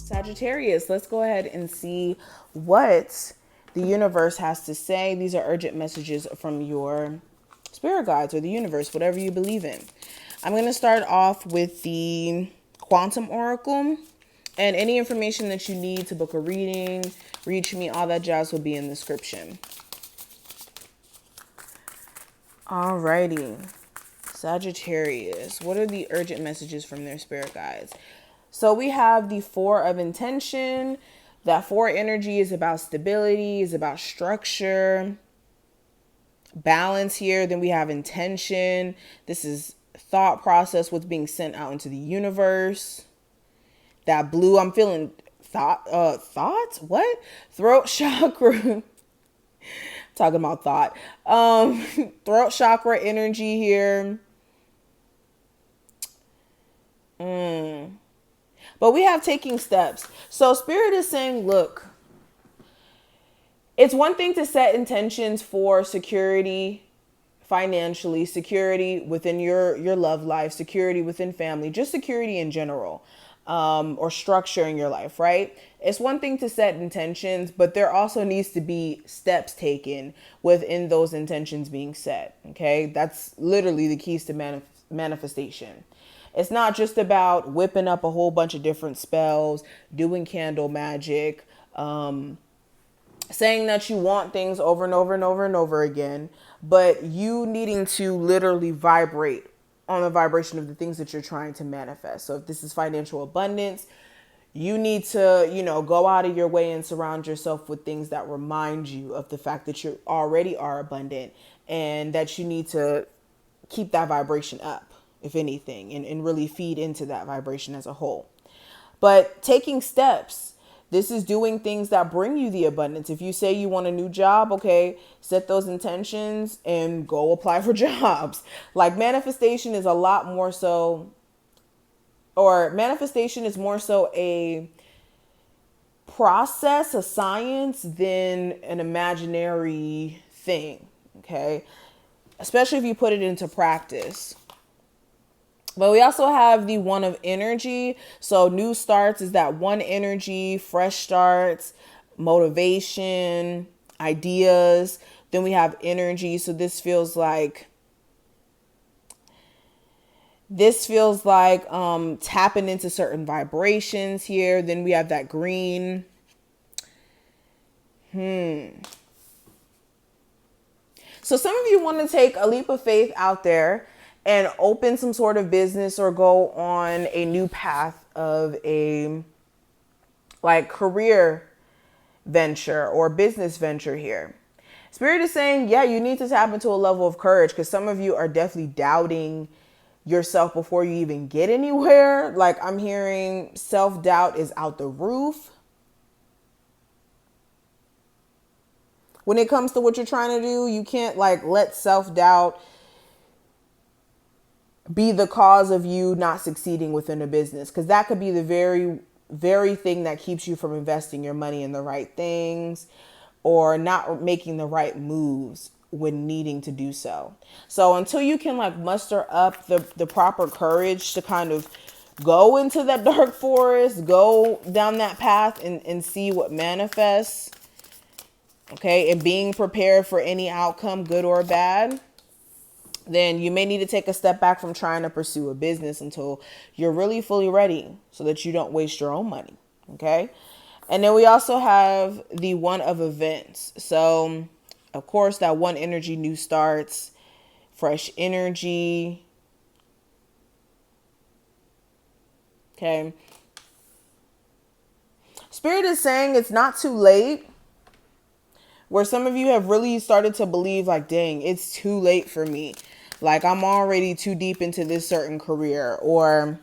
Sagittarius, let's go ahead and see what the universe has to say. These are urgent messages from your spirit guides or the universe, whatever you believe in. I'm going to start off with the quantum oracle, and any information that you need to book a reading, reach me, all that jazz will be in the description. Alrighty. Sagittarius, what are the urgent messages from their spirit guides? So we have the Four of Intention. That four energy is about stability, is about structure, balance here. Then we have intention. This is thought process, what's being sent out into the universe. That blue, I'm feeling thoughts? What? Throat chakra. Talking about thought. Throat chakra energy here. But we have taking steps. So Spirit is saying, look, it's one thing to set intentions for security financially, security within your love life, security within family, just security in general, or structure in your life, right? It's one thing to set intentions, but there also needs to be steps taken within those intentions being set, okay? That's literally the keys to manifestation. It's not just about whipping up a whole bunch of different spells, doing candle magic, saying that you want things over and over and over and over again, but you needing to literally vibrate on the vibration of the things that you're trying to manifest. So if this is financial abundance, you need to, go out of your way and surround yourself with things that remind you of the fact that you already are abundant and that you need to keep that vibration up, if anything, and really feed into that vibration as a whole. But taking steps, this is doing things that bring you the abundance. If you say you want a new job, okay, set those intentions and go apply for jobs. Like manifestation is a lot more so, or manifestation is more so a process, a science than an imaginary thing, okay? Especially if you put it into practice. But we also have the One of Energy. So new starts is that one energy, fresh starts, motivation, ideas. Then we have energy. So this feels like tapping into certain vibrations here. Then we have that green. So some of you want to take a leap of faith out there and open some sort of business or go on a new path of a career venture or business venture here. Spirit is saying, yeah, you need to tap into a level of courage because some of you are definitely doubting yourself before you even get anywhere. Like I'm hearing self-doubt is out the roof. When it comes to what you're trying to do, you can't let self-doubt be the cause of you not succeeding within a business, because that could be the very, very thing that keeps you from investing your money in the right things or not making the right moves when needing to do so. So until you can muster up the proper courage to kind of go into that dark forest, go down that path and see what manifests, okay, and being prepared for any outcome, good or bad, then you may need to take a step back from trying to pursue a business until you're really fully ready so that you don't waste your own money. Okay. And then we also have the One of Events. So of course that one energy, new starts, fresh energy. Okay. Spirit is saying it's not too late. Where some of you have really started to believe dang, it's too late for me. I'm already too deep into this certain career, or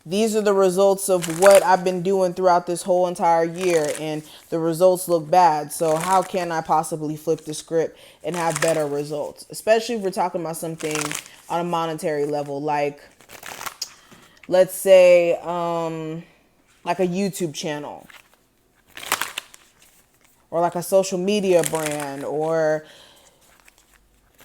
these are the results of what I've been doing throughout this whole entire year and the results look bad. So how can I possibly flip the script and have better results? Especially if we're talking about something on a monetary level, let's say, a YouTube channel, or a social media brand, or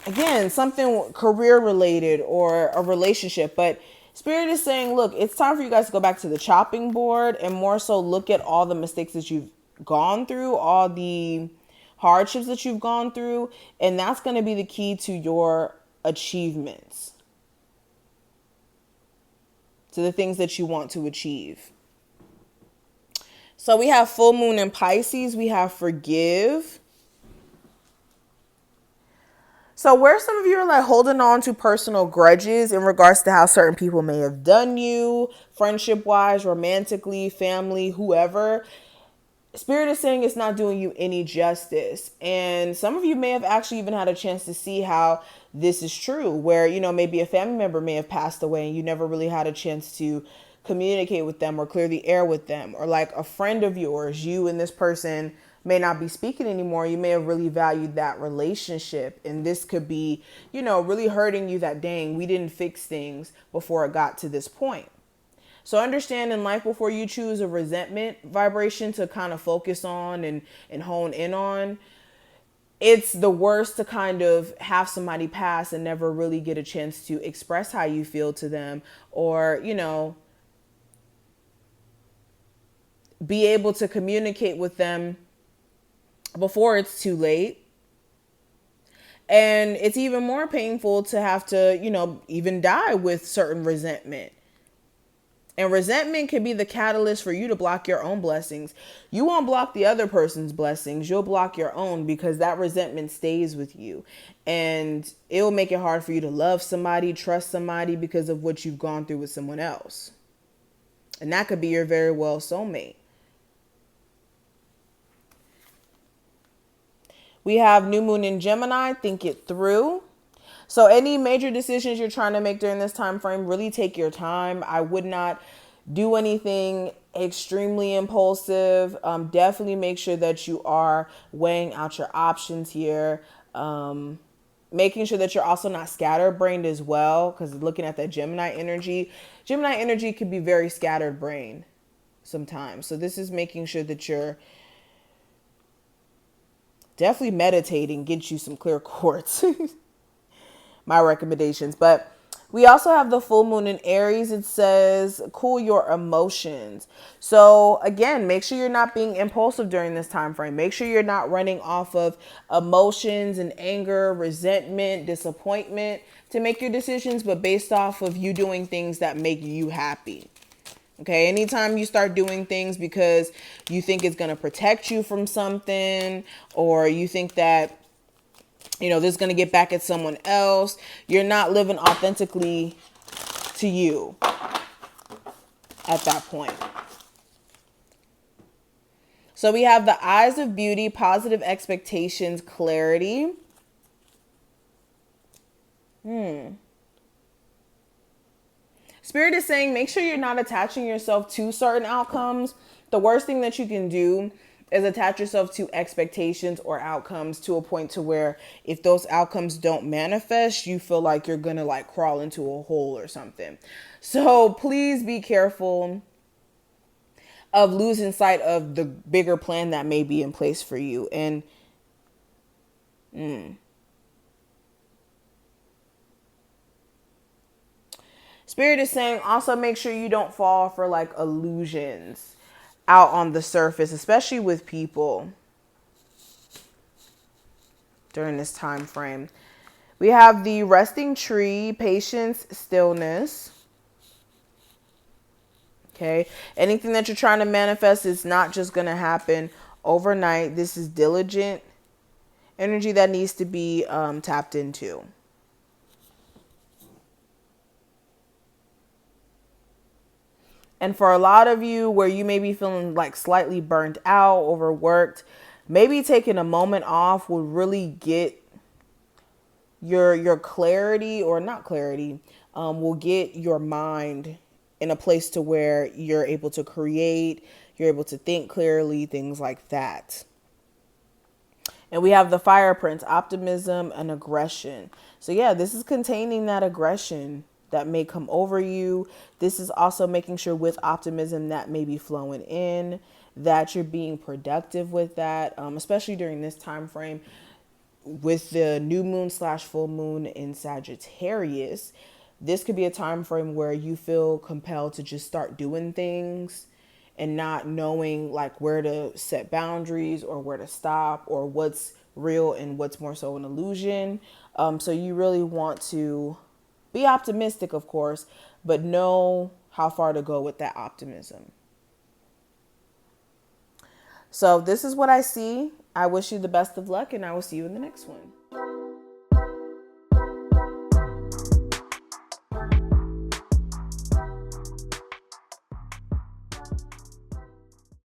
again, something career related or a relationship. But Spirit is saying, look, it's time for you guys to go back to the chopping board and more so look at all the mistakes that you've gone through, all the hardships that you've gone through, and that's going to be the key to your achievements, to the things that you want to achieve. So we have full moon in Pisces. We have forgive. So where some of you are like holding on to personal grudges in regards to how certain people may have done you, friendship wise, romantically, family, whoever, Spirit is saying it's not doing you any justice. And some of you may have actually even had a chance to see how this is true, where, you know, maybe a family member may have passed away and you never really had a chance to communicate with them or clear the air with them, or like a friend of yours, you and this person may not be speaking anymore. You may have really valued that relationship. And this could be, you know, really hurting you that, dang, we didn't fix things before it got to this point. So understand in life, before you choose a resentment vibration to kind of focus on and hone in on, it's the worst to kind of have somebody pass and never really get a chance to express how you feel to them, or, you know, be able to communicate with them before it's too late. And it's even more painful to have to, you know, even die with certain resentment. And resentment can be the catalyst for you to block your own blessings. You won't block the other person's blessings. You'll block your own, because that resentment stays with you. And it will make it hard for you to love somebody, trust somebody, because of what you've gone through with someone else. And that could be your very well soulmate. We have new moon in Gemini. Think it through. So any major decisions you're trying to make during this time frame, really take your time. I would not do anything extremely impulsive. Definitely make sure that you are weighing out your options here. Making sure that you're also not scatterbrained as well, because looking at that Gemini energy could be very scattered brain sometimes. So this is making sure that you're definitely meditating, get you some clear quartz. My recommendations. But we also have the full moon in Aries. It says cool your emotions. So again, make sure you're not being impulsive during this time frame. Make sure you're not running off of emotions and anger, resentment, disappointment to make your decisions, but based off of you doing things that make you happy. Okay, anytime you start doing things because you think it's going to protect you from something, or you think that, you know, this is going to get back at someone else, you're not living authentically to you at that point. So we have the eyes of beauty, positive expectations, clarity. Spirit is saying, make sure you're not attaching yourself to certain outcomes. The worst thing that you can do is attach yourself to expectations or outcomes to a point to where if those outcomes don't manifest, you feel like you're going to like crawl into a hole or something. So please be careful of losing sight of the bigger plan that may be in place for you. And Spirit is saying also make sure you don't fall for like illusions out on the surface, especially with people during this time frame. We have the resting tree, patience, stillness. Okay. Anything that you're trying to manifest is not just going to happen overnight. This is diligent energy that needs to be tapped into. And for a lot of you where you may be feeling like slightly burnt out, overworked, maybe taking a moment off will really get your clarity, or not clarity, will get your mind in a place to where you're able to create, you're able to think clearly, things like that. And we have the fire prince, optimism and aggression. So yeah, this is containing that aggression that may come over you. This is also making sure with optimism that may be flowing in, that you're being productive with that, especially during this time frame with the new moon / full moon in Sagittarius. this could be a time frame where you feel compelled to just start doing things and not knowing like where to set boundaries or where to stop or what's real and what's more so an illusion. So you really want to be optimistic, of course, but know how far to go with that optimism. So this is what I see. I wish you the best of luck, and I will see you in the next one.